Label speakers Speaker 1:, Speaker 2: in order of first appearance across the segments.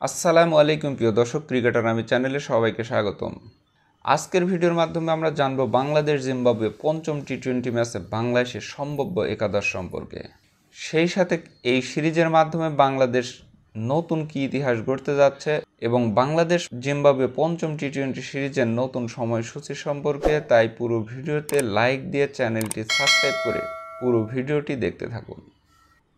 Speaker 1: আসসালামু আলাইকুম প্রিয় দর্শক, ক্রিকেটার আমি চ্যানেলে সবাইকে স্বাগতম। আজকের ভিডিওর মাধ্যমে আমরা জানব বাংলাদেশ জিম্বাবুয়ে পঞ্চম টি-20 ম্যাচে বাংলাদেশের সম্ভাব্য একাদশ সম্পর্কে। সেই সাথে এই সিরিজের মাধ্যমে বাংলাদেশ নতুন কী ইতিহাস গড়তে যাচ্ছে এবং বাংলাদেশ জিম্বাবুয়ে পঞ্চম টি-20 সিরিজের নতুন সময়সূচি সম্পর্কে। তাই পুরো ভিডিওতে লাইক দিয়ে চ্যানেলটি সাবস্ক্রাইব করে পুরো ভিডিওটি দেখতে থাকুন।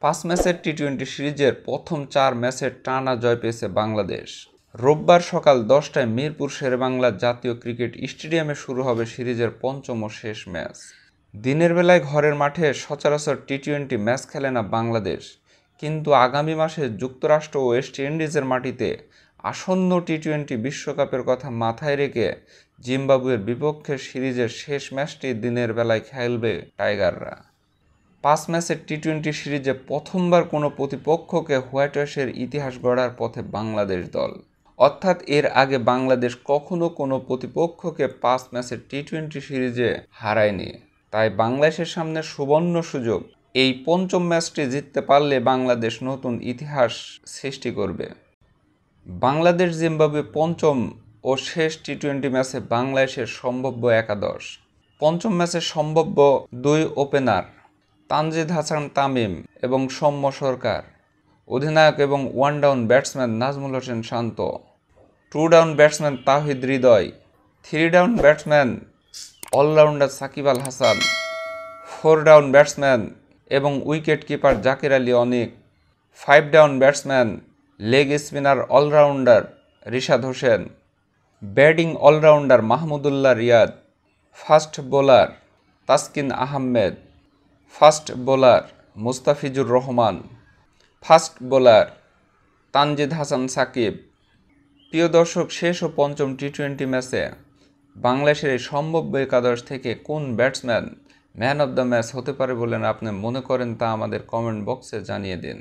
Speaker 1: 5 ম্যাচের টি-20 সিরিজের প্রথম 4 ম্যাচের টানা জয় পেয়েছে বাংলাদেশ। রোববার সকাল 10টায় মিরপুর শেরেবাংলা জাতীয় ক্রিকেট স্টেডিয়ামে শুরু হবে সিরিজের পঞ্চম ও শেষ ম্যাচ। দিনের বেলায় ঘরের মাঠে সচরাচর টি-20 ম্যাচ খেলে না বাংলাদেশ, কিন্তু আগামী মাসে যুক্তরাষ্ট্র ও ওয়েস্ট ইন্ডিজের মাটিতে আসন্ন টি-20 বিশ্বকাপের কথা মাথায় রেখে জিম্বাবুয়ের বিপক্ষে সিরিজের শেষ ম্যাচটি দিনের বেলায় খেলবে টাইগাররা। 5 ম্যাচের টি-20 সিরিজে প্রথমবার কোনো প্রতিপক্ষকে হোয়াইট ওয়াশের ইতিহাস গড়ার পথে বাংলাদেশ দল। অর্থাৎ এর আগে বাংলাদেশ কখনো কোনো প্রতিপক্ষকে 5 ম্যাচের টি-20 সিরিজে হারায়নি। তাই বাংলাদেশের সামনে সুবর্ণ সুযোগ। এই পঞ্চম ম্যাচটি জিততে পারলে বাংলাদেশ নতুন ইতিহাস সৃষ্টি করবে। বাংলাদেশ জিম্বাবুয়ে পঞ্চম ও শেষ টি-20 ম্যাচে বাংলাদেশের সম্ভাব্য একাদশ। পঞ্চম ম্যাচে সম্ভাব্য 2 ওপেনার তানজিদ হাসান তামিম এবং সৌম্য সরকার, অধিনায়ক এবং one down batsman Najmul Hossain Shanto, 2 down batsman Towhid Hridoy, 3 down batsman allrounder Shakib Al Hasan, 4 down batsman এবং wicket keeper Jaker Ali Anik, 5 down batsman leg spinner allrounder Rishad Hossain, batting allrounder Mahmudullah Riyad, fast bowler Taskin Ahmed, fast bowler Mustafizur Rahman, fast bowler Tanzid Hasan Sakib. প্রিয় দর্শক, শেষ ও পঞ্চম টি-20 ম্যাচে বাংলাদেশের এই সম্ভাব্য একাদশ থেকে কোন batsman man of the match হতে পারে বলে আপনি মনে করেন তা আমাদের কমেন্ট বক্সে জানিয়ে দিন।